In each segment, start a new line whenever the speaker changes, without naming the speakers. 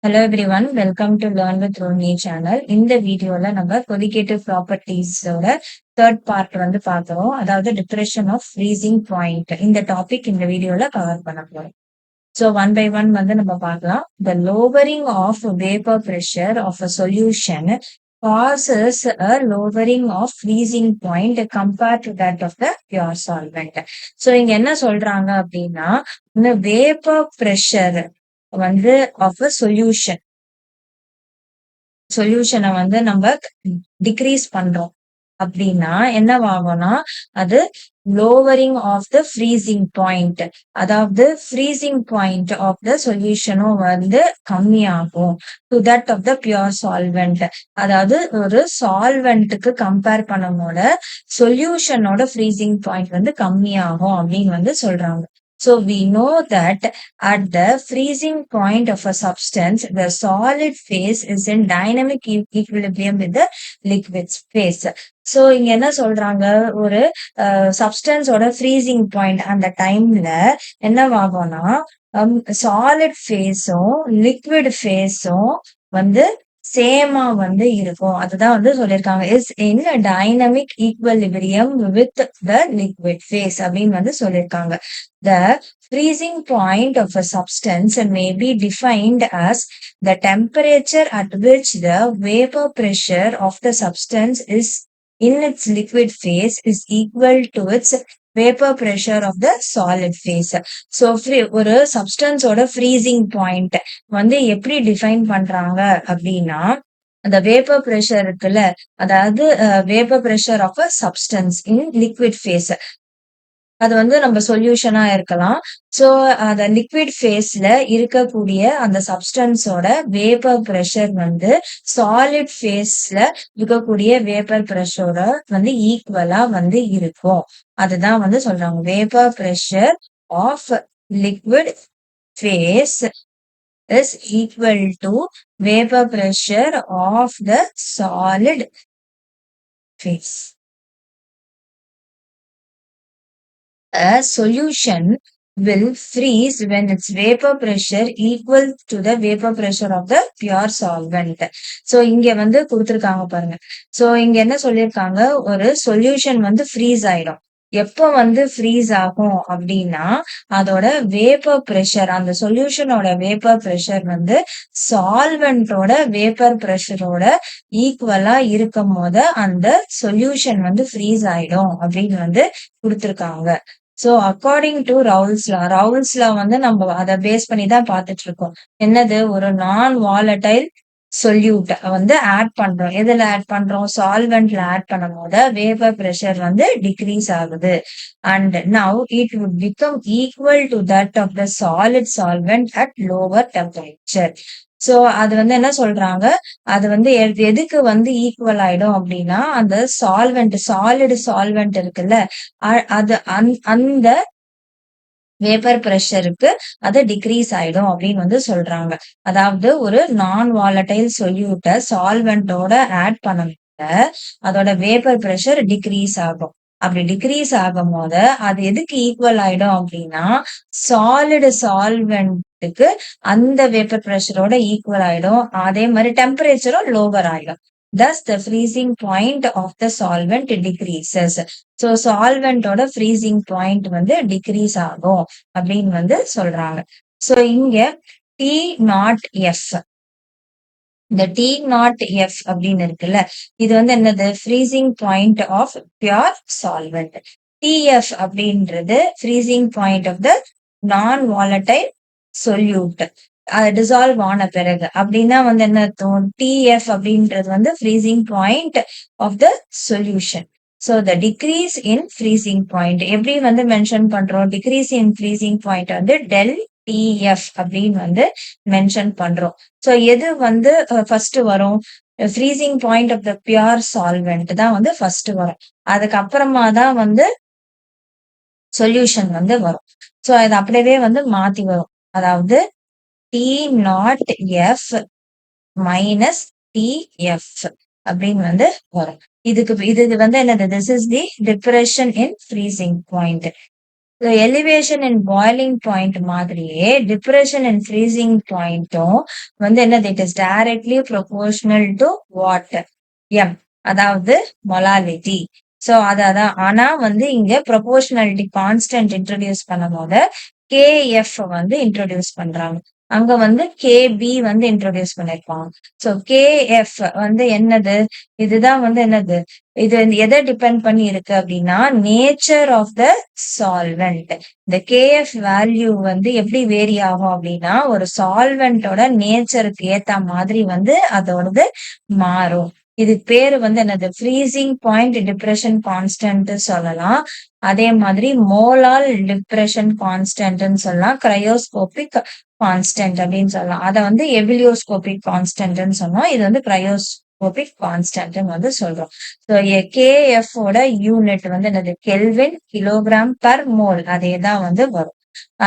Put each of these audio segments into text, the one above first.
Hello everyone, welcome to Learn with Rohini channel. இந்த வீடியோல நம்ம qualitative properties ஓட third part வந்து பார்க்கிறோம். அதாவது depression of freezing point. இந்த டாபிக் இந்த வீடியோல கவர் பண்ண போறோம். So one by one வந்து நம்ம பார்க்கலாம். The lowering of vapor pressure of a solution causes a lowering of freezing point compared to that of the pure solvent. So இங்க என்ன சொல்றாங்க அப்படின்னா, இந்த vapor pressure வந்து of a சொல்யூஷனை வந்து நம்ம டிக்ரீஸ் பண்றோம் அப்படின்னா என்னவாகும்னா அது lowering of the freezing point, அதாவது ஃப்ரீசிங் பாயிண்ட் ஆஃப் த சொல்யூஷனும் வந்து கம்மியாகும் to that of the pure solvent. அதாவது ஒரு சால்வெண்ட்டுக்கு கம்பேர் பண்ணும்போத சொல்யூஷனோட ஃப்ரீசிங் பாயிண்ட் வந்து கம்மியாகும் அப்படின்னு வந்து சொல்றாங்க. So we know that at the freezing point of a substance, the solid phase is in dynamic equilibrium with the liquid phase. So இங்க என்ன சொல்றாங்க, ஒரு சப்ஸ்டன்ஸோட ஃப்ரீசிங் பாயிண்ட் அந்த டைம்ல என்னவாகும்னா சாலிட் ஃபேஸும் லிக்விட் ஃபேஸும் வந்து சேமா வந்து இருக்கும். அதுதான் வந்து சொல்லியிருக்காங்க is in dynamic equilibrium with the liquid face அப்படின்னு வந்து சொல்லியிருக்காங்க. The freezing point of a substance may be defined as the temperature at which the vapor pressure of the substance is in its liquid phase is equal to its vapor pressure of the solid phase. So ஒரு சப்ஸ்டன்ஸோட freezing point வந்து எப்படி define பண்றாங்க அப்படின்னா, அந்த vapour pressure இருக்குல்ல, அதாவது vapour pressure of a substance in liquid phase, அது வந்து நம்ம சொல்யூஷனா இருக்கலாம். சோ அந்த லிக்விட் ஃபேஸ்ல இருக்கக்கூடிய அந்த சப்ஸ்டன்ஸோட வேப்பர் பிரஷர் வந்து சாலிட் ஃபேஸ்ல இருக்கக்கூடிய வேப்பர் பிரஷரோட வந்து ஈக்குவலா வந்து இருக்கும். அதுதான் வந்து சொல்றாங்க vapour pressure of liquid phase is equal to vapor pressure of the solid phase. A solution will freeze when its vapor pressure equal to the vapor pressure of the pure solvent. So இங்க வந்து கொடுத்திருக்காங்க பாருங்க. So இங்க என்ன சொல்லியிருக்காங்க, ஒரு solution வந்து freeze ஆயிடும். எப்போ வந்து ஃப்ரீஸ் ஆகும் அப்படின்னா, அதோட வேப்பர் பிரஷர், அந்த சொல்யூஷனோட வேப்பர் பிரஷர் வந்து சால்வெண்டோட வேப்பர் பிரஷரோட ஈக்குவலா இருக்கும் போது அந்த சொல்யூஷன் வந்து ஃப்ரீஸ் ஆயிடும் அப்படின்னு வந்து கொடுத்திருக்காங்க. சோ அக்கார்டிங் டு ரவுல்ஸ் லா வந்து நம்ம அதை பேஸ் பண்ணி தான் பார்த்துட்டு இருக்கோம். என்னது, ஒரு நான் வாலடைல் சொல்யூட் வந்து ஆட் பண்றோம். எதுல ஆட் பண்றோம், சால்வெண்ட்ல ஆட் பண்ணும் போது வேப்பர் பிரஷர் வந்து டிக்ரீஸ் ஆகுது. And now it would become equal to that of the solid solvent at lower temperature. So அது வந்து என்ன சொல்றாங்க, அது வந்து எதுக்கு வந்து ஈக்குவல் ஆயிடும் அப்படின்னா, அந்த சாலிடு சால்வெண்ட் இருக்குல்ல, அது அந்த வேப்பர் பிரஷருக்கு அது டிக்ரீஸ் ஆயிடும் அப்படின்னு வந்து சொல்றாங்க. அதாவது ஒரு நான் வாலடைல் சொல்யூட்ட சால்வெண்டோட ஆட் பண்ண அதோட வேப்பர் பிரஷர் டிக்ரீஸ் ஆகும். அப்படி டிக்ரீஸ் ஆகும் போது அது எதுக்கு ஈக்குவல் ஆயிடும் அப்படின்னா, சாலிடு சால்வெண்ட்டுக்கு அந்த வேப்பர் பிரஷரோட ஈக்குவல் ஆயிடும். அதே மாதிரி டெம்பரேச்சரும் லோவர் ஆயிடும். Thus the freezing point of the solvent decreases. So சால்வெண்டோட ஃப்ரீசிங் பாயிண்ட் வந்து டிக்ரீஸ் ஆகும் அப்படின்னு வந்து சொல்றாங்க. சோ இங்க டி நாட் எஃப், இந்த டி நாட் எஃப் அப்படின்னு இருக்குல்ல, இது வந்து என்னது, freezing point of pure solvent. TF அப்படின்றது freezing point of the non volatile solute, dissolve ஆன பிறகு. அப்படின்னா வந்து என்ன அர்த்தம், டிஎஃப் அப்படின்றது வந்து freezing point of the solution. So the decrease in freezing point எப்படி வந்து மென்ஷன் பண்றோம், டிக்ரீஸ் இன் ஃப்ரீசிங் பாயிண்ட் வந்து டெல் டிஎஃப் அப்படின்னு வந்து மென்ஷன் பண்றோம். சோ எது வந்து ஃபர்ஸ்ட் வரும், freezing point of the pure solvent தான் வந்து ஃபர்ஸ்ட் வரும். அதுக்கப்புறமா தான் வந்து சொல்யூஷன் வந்து வரும். சோ அது அப்படியே வந்து மாத்தி வரும். அதாவது T not F minus TF அப்படின்னு வந்து வரும். இது வந்து என்னது, this is the depression in freezing point. Elevation and boiling point மாதிரியே டிப்ரெஷன் அண்ட் ஃப்ரீசிங் பாயிண்ட்டும் வந்து என்னது, it is directly proportional to what, M, அதாவது மொலாலிட்டி. சோ அதான், ஆனா வந்து இங்க ப்ரொபோர்ஷனாலிட்டி கான்ஸ்டன்ட் இன்ட்ரோடியூஸ் பண்ணும் போது கேஎஃப் வந்து இன்ட்ரோடியூஸ் பண்றாங்க. அங்க வந்து கேபி வந்து இன்ட்ரோடியூஸ் பண்ணிருப்பாங்க. சோ கேஎஃப் வந்து என்னது, இதுதான் வந்து என்னது, இது எதை டிபெண்ட் பண்ணி இருக்கு அப்படின்னா நேச்சர் ஆஃப் த சால்வெண்ட். இந்த கேஎஃப் வேல்யூ வந்து எப்படி வேரி ஆகும் அப்படின்னா ஒரு சால்வெண்டோட நேச்சருக்கு ஏத்த மாதிரி வந்து அதோடது மாறும். இதுக்கு பேரு வந்து என்னது, ஃப்ரீசிங் பாயிண்ட் டிப்ரெஷன் கான்ஸ்டன்ட் சொல்லலாம். அதே மாதிரி மோலால் டிப்ரெஷன் கான்ஸ்டன்ட்னு சொல்லலாம். கிரையோஸ்கோபிக் கான்ஸ்டன்ட் அப்படின்னு சொல்லலாம். அதை வந்து எபிலியோஸ்கோபிக் கான்ஸ்டன்ட்னு சொன்னோம். இது வந்து கிரையோஸ்கோபிக் கான்ஸ்டன்ட் வந்து சொல்றோம். ஸோ கேஎஃப் ஓட யூனிட் வந்து என்னது, கெல்வின் கிலோகிராம் பர் மோல், அதே தான் வந்து வரும்.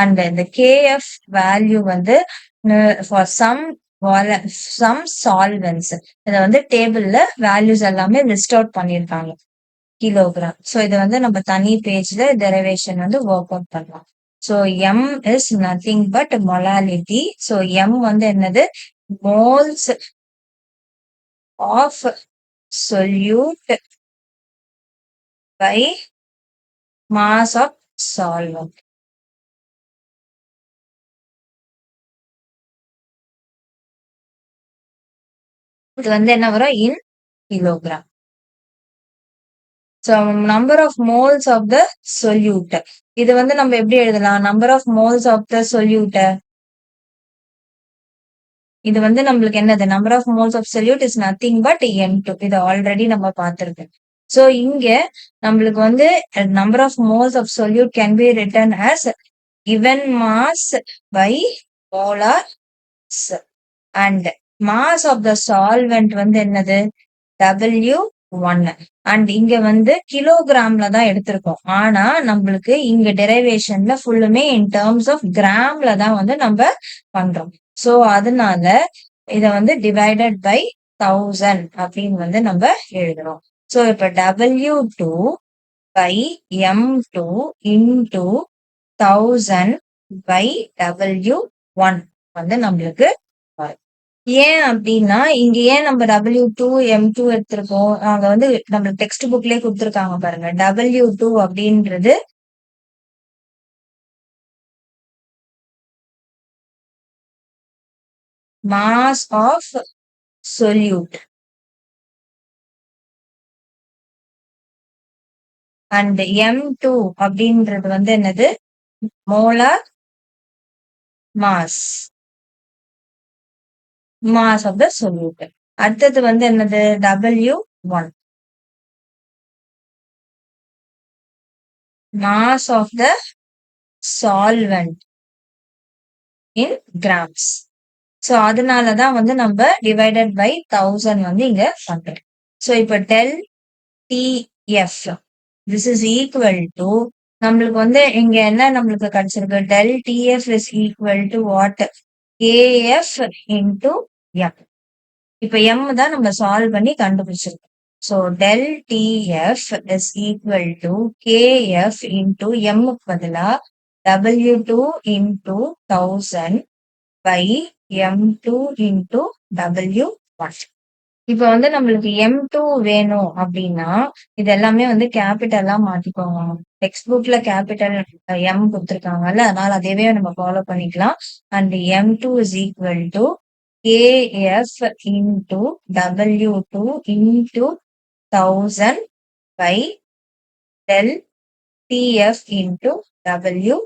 அண்ட் இந்த கேஎஃப் வேல்யூ வந்து ஃபார் சம் சால்வென்ட்ஸ் இதை வந்து டேபிள்ல வேல்யூஸ் எல்லாமே லிஸ்ட் அவுட் பண்ணியிருக்காங்க கிலோகிராம். ஸோ இதை வந்து நம்ம தனி பேஜ்ல டெரிவேஷன் வந்து ஒர்க் அவுட் பண்ணலாம். So M is nothing but molality. So M வந்து என்னது, moles of solute by mass of solvent. இது வந்து என்ன வரும், in kilogram. So number of moles of the solute, இது வந்து நம்ம எப்படி எழுதலாம், number of moles of the solute, இது வந்து நம்மளுக்கு என்னது, number of moles of solute is nothing but N2. இது ஆல்ரெடி நம்ம பார்த்திருக்கோம். சோ இங்க நம்மளுக்கு வந்து number of moles of solute can be written as given mass by molar and mass of the solvent வந்து என்னது, W1. அண்ட் இங்க வந்து கிலோகிராம்ல தான் எடுத்திருக்கோம். ஆனா நம்மளுக்கு இங்க டெரைவேஷன்ல ஃபுல்லுமே இன் டேர்ம்ஸ் ஆஃப் கிராம்ல தான் வந்து நம்ம பண்றோம். சோ அதனால இத வந்து டிவைடட் பை 1000 அப்படின்னு வந்து நம்ம எழுதுறோம். சோ இப்ப W2 by M2 into 1000 by W1 வந்து நம்மளுக்கு வரும். ஏன் அப்படின்னா இங்க ஏன் நம்ம W2 M2 எடுத்திருக்கோம், அங்க வந்து நம்மளுக்கு டெக்ஸ்ட் புக்லயே கொடுத்திருக்காங்க பாருங்க. W2 அப்படின்றது mass of solute and M2 அப்படின்றது வந்து என்னது, molar mass of the solute. அடுத்தது வந்து என்னது, W1 mass of the solvent in grams. So அதனாலதான் வந்து நம்ம டிவைடட் பை 1000 வந்து இங்க பண்றோம். சோ இப்ப del TF this is equal to, நம்மளுக்கு வந்து இங்க என்ன நம்மளுக்கு கிடைச்சிருக்கு, del TF is equal to what, KF into M. இப்ப எம் தான் நம்ம சால்வ் பண்ணி கண்டுபிடிச்சிருக்கோம். So del TF is equal to KF into M பதிலா W2 into 1000 by M2 into W1. இப்ப வந்து நம்மளுக்கு M2 வேணும் அப்படின்னா இது எல்லாமே வந்து கேபிட்டலா மாத்திக்கோங்க. டெக்ஸ்ட் புக்ல கேபிட்டல் எம் கொடுத்துருக்காங்கல்ல, அதனால அதேவே நம்ம ஃபாலோ பண்ணிக்கலாம். And M2 is equal to KF into W2 into 1000 by del TF into W.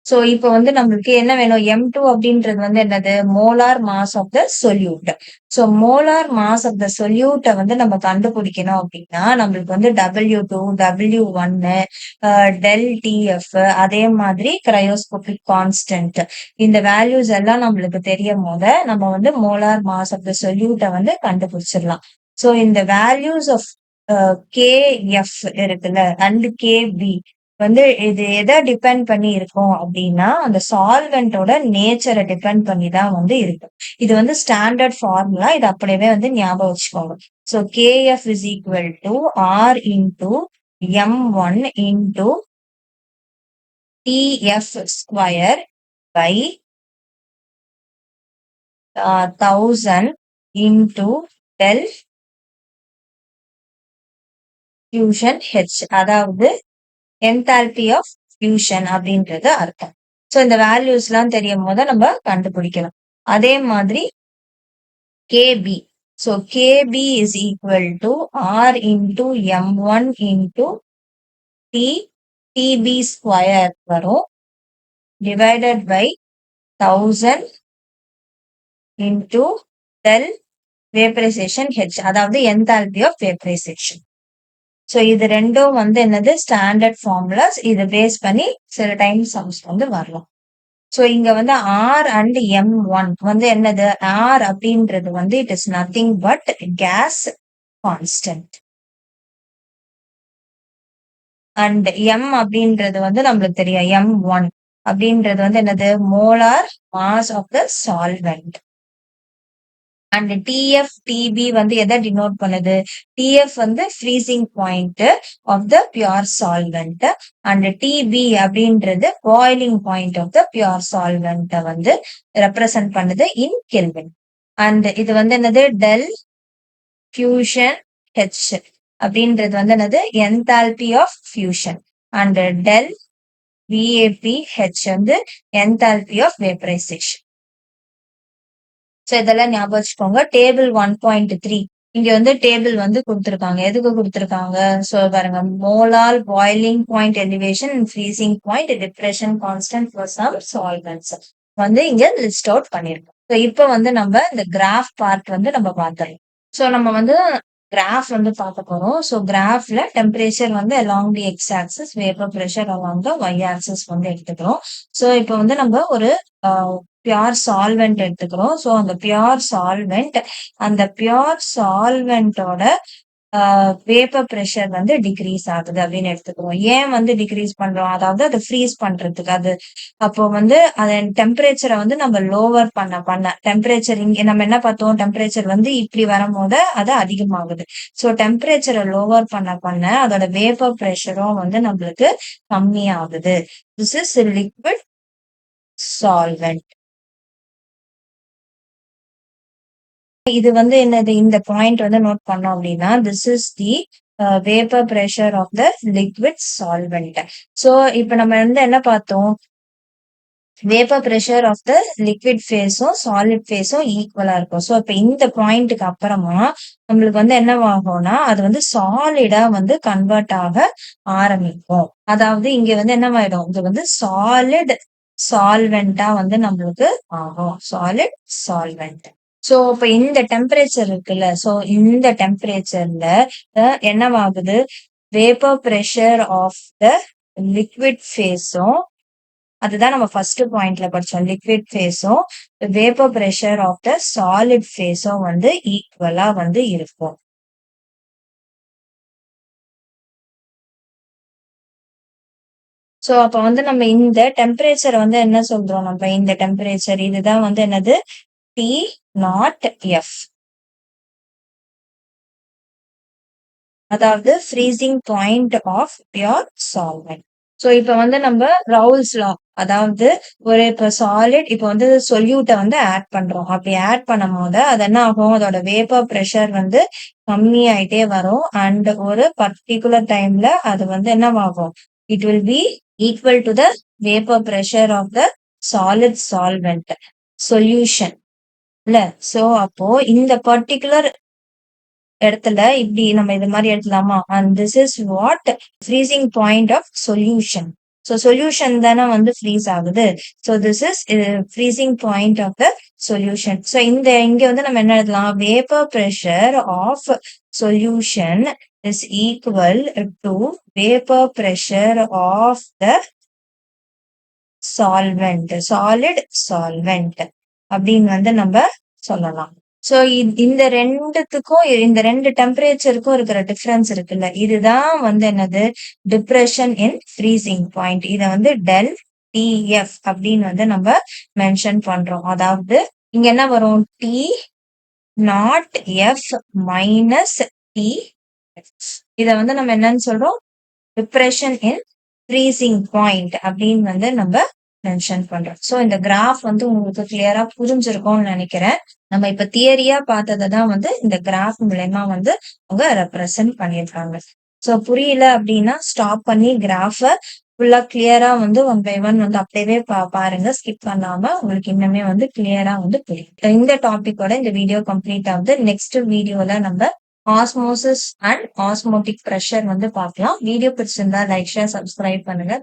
So இப்போ வந்து நம்மளுக்கு என்ன வேணும், M2 அப்படின்றது வந்து என்னது, molar mass of the solute. So molar mass of the சொல்யூட்டை வந்து நம்ம கண்டுபிடிக்கணும் அப்படின்னா நம்மளுக்கு வந்து W2 W1 டெல் டிஎஃப் அதே மாதிரி கிரையோஸ்கோபிக் கான்ஸ்டன்ட் இந்த வேல்யூஸ் எல்லாம் நம்மளுக்கு தெரியும் போத நம்ம வந்து மோலார் மாஸ் ஆஃப் த சொல்யூட்டை வந்து கண்டுபிடிச்சிடலாம். சோ இந்த வேல்யூஸ் ஆஃப் கேஎஃப் இருக்குல்ல அண்ட் கேபி வந்து இது எதை டிபெண்ட் பண்ணி இருக்கும் அப்படின்னா அந்த சால்வெண்டோட நேச்சரை டிபெண்ட் பண்ணி தான் வந்து இருக்கு. இது வந்து ஸ்டாண்டர்ட் ஃபார்முலா, இது அப்படியே வந்து ஞாபகம் வச்சுக்கோங்க. So KF is equal to R into M1 into TF square by 1000 into del fusion H. அதாவது enthalpy of fusion அப்படின்றது அர்த்தம். சோ இந்த வேல்யூஸ் எல்லாம் தெரியும் போது நம்ம கண்டுபிடிக்கலாம். அதே மாதிரி KB. So KB is equal to R into M1 into TB square வரும் divided by 1000 into del vaporization H. அதாவது enthalpy of vaporization. சோ இது ரெண்டும் வந்து என்னது ஸ்டாண்டர்ட் ஃபார்முலாஸ். இதை பேஸ் பண்ணி சில டைம் சம்ஸ் வந்து வரலாம். சோ இங்க வந்து ஆர் அண்ட் M1 வந்து என்னது ஆர் அப்படின்றது வந்து it is nothing but gas constant. And M அப்படின்றது வந்து நம்மளுக்கு தெரியும் M1 அப்படின்றது வந்து என்னது molar mass of the solvent. And TF TB வந்து எதை டினோட் பண்ணுது? TF வந்து freezing point of the pure solvent and TB அப்படின்றது boiling point of the pure solvent வந்து ரெப்ரசன்ட் பண்ணுது இன் கெல்வின். அண்ட் இது வந்து என்னது டெல் ஃபியூஷன் H அப்படின்றது வந்து என்னது enthalpy of fusion and del VAPH வந்து என்தால்பி ஆஃப் வேப்பரைசேஷன். சோ இதெல்லாம் ஞாபகம் வச்சுக்கோங்க. டேபிள் 1.3 இங்க வந்து டேபிள் வந்து கொடுத்திருக்காங்க. எதுக்கு கொடுத்திருக்காங்க? சோ பாருங்க, molar boiling point elevation and freezing point depression constant for some solvents வந்து இங்க லிஸ்ட் அவுட் பண்ணிருக்கோம். சோ இப்ப வந்து நம்ம இந்த கிராஃப் பார்ட் வந்து நம்ம பார்த்தோம். சோ நம்ம வந்து கிராஃப் வந்து பார்க்க போறோம். சோ கிராஃப்ல டெம்பரேச்சர் வந்து along the X axis, vapour pressure along the Y axis வந்து எடுத்துக்கிறோம். சோ இப்ப வந்து நம்ம ஒரு பியூர் சால்வெண்ட் எடுத்துக்கிறோம். சோ அந்த பியூர் சால்வெண்ட், அந்த பியூர் சால்வெண்டோட வேப்பர் பிரஷர் வந்து டிக்ரீஸ் ஆகுது அப்படின்னு எடுத்துக்கிறோம். ஏன் வந்து டிக்ரீஸ் பண்றோம்? அதாவது அதை ஃப்ரீஸ் பண்றதுக்கு. அது அப்போ வந்து அதன் டெம்பரேச்சரை வந்து நம்ம லோவர் பண்ண டெம்பரேச்சர் இங்க நம்ம என்ன பார்த்தோம்? டெம்பரேச்சர் வந்து இப்படி வரும்போது அது அதிகமாகுது. ஸோ டெம்பரேச்சரை லோவர் பண்ண அதோட வேப்பர் பிரஷரும் வந்து நம்மளுக்கு கம்மியாகுது. This is liquid solvent. இது வந்து என்னது? இந்த பாயிண்ட் வந்து நோட் பண்ணோம் அப்படின்னா this is the vapour pressure of the liquid solvent. So இப்ப நம்ம வந்து என்ன பார்த்தோம்? Vapour pressure of the liquid ஃபேஸும் சாலிட் ஃபேஸும் ஈக்குவலா இருக்கும். சோ இப்ப இந்த பாயிண்ட்டுக்கு அப்புறமா நம்மளுக்கு வந்து என்னவாகும்னா அது வந்து சாலிடா வந்து கன்வெர்ட் ஆக ஆரம்பிக்கும். அதாவது இங்க வந்து என்னவாயிடும்? இது வந்து சாலிட் சால்வெண்டா வந்து நம்மளுக்கு ஆகும். Solid solvent. சோ இப்ப இந்த டெம்பரேச்சர் இருக்குல்ல, சோ இந்த டெம்பரேச்சர்ல என்னவாகுது? Vapour pressure of the liquid ஃபேஸும், அதுதான் நம்ம ஃபர்ஸ்ட் பாயிண்ட்ல படிச்சோம், லிக்விட் ஃபேஸும் vapour pressure of the solid ஃபேஸும் வந்து ஈக்குவலா வந்து இருக்கும். சோ அப்ப வந்து நம்ம இந்த டெம்பரேச்சர் வந்து என்ன சொல்றோம்? நம்ம இந்த டெம்பரேச்சர் இதுதான் வந்து என்னது? T0F. அதாவது freezing point of pure solvent. So இப்ப வந்து நம்ம ரவுல்ஸ் லா, அதாவது ஒரு இப்ப சாலிட் இப்ப வந்து சொல்யூட்டை வந்து ஆட் பண்றோம். அப்படி ஆட் பண்ணும் போது அது என்ன ஆகும்? அதோட வேப்பர் பிரஷர் வந்து கம்மி ஆயிட்டே வரும். அண்ட் ஒரு பர்டிகுலர் டைம்ல அது வந்து என்னவாகும்? It will be equal to the vapour pressure of the solid solvent solution இல்ல. சோ அப்போ இந்த பர்டிகுலர் இடத்துல இப்படி நம்ம இது மாதிரி எடுக்கலாமா? And this is what freezing point of solution. So solution தானே வந்து ஃப்ரீஸ் ஆகுது. So this is freezing point of the solution. So இங்க வந்து நம்ம என்ன எழுதலாம்? Vapour pressure of solution is equal to vapour pressure of the solvent, solid solvent அப்படின்னு வந்து நம்ம சொல்லலாம். சோ இந்த ரெண்டுத்துக்கும், இந்த ரெண்டு டெம்பரேச்சருக்கும் இருக்கிற டிஃபரன்ஸ் இருக்குல்ல, இதுதான் வந்து என்னது? Depression in freezing point. இத வந்து டெல் TF அப்படின்னு வந்து நம்ம மென்ஷன் பண்றோம். அதாவது இங்க என்ன வரும்? T0F minus TF. இத வந்து நம்ம என்னன்னு சொல்றோம்? டிப்ரெஷன் இன் ஃப்ரீசிங் பாயிண்ட் அப்படின்னு வந்து நம்ம மென்ஷன் பண்றோம். சோ இந்த கிராஃப் வந்து உங்களுக்கு கிளியரா புரிஞ்சிருக்கும்னு நினைக்கிறேன். நம்ம இப்ப தியரியா பார்த்ததை தான் வந்து இந்த கிராஃப் மூலயமா வந்து அவங்க ரெப்ரசன்ட் பண்ணியிருக்காங்க. சோ புரியல அப்படின்னா ஸ்டாப் பண்ணி கிராஃப ஃபுல்லா கிளியரா வந்து ஒன் பை ஒன் வந்து அப்படியே பாருங்க, ஸ்கிப் பண்ணாம உங்களுக்கு இன்னுமே வந்து கிளியரா வந்து புரியும். இந்த டாபிக்கோட இந்த வீடியோ கம்ப்ளீட் ஆகுது. நெக்ஸ்ட் வீடியோல நம்ம ஆஸ்மோசிஸ் அண்ட் ஆஸ்மோட்டிக் பிரஷர் வந்து பார்க்கலாம். வீடியோ பிடிச்சிருந்தா லைக், ஷேர், சப்ஸ்கிரைப் பண்ணுங்க.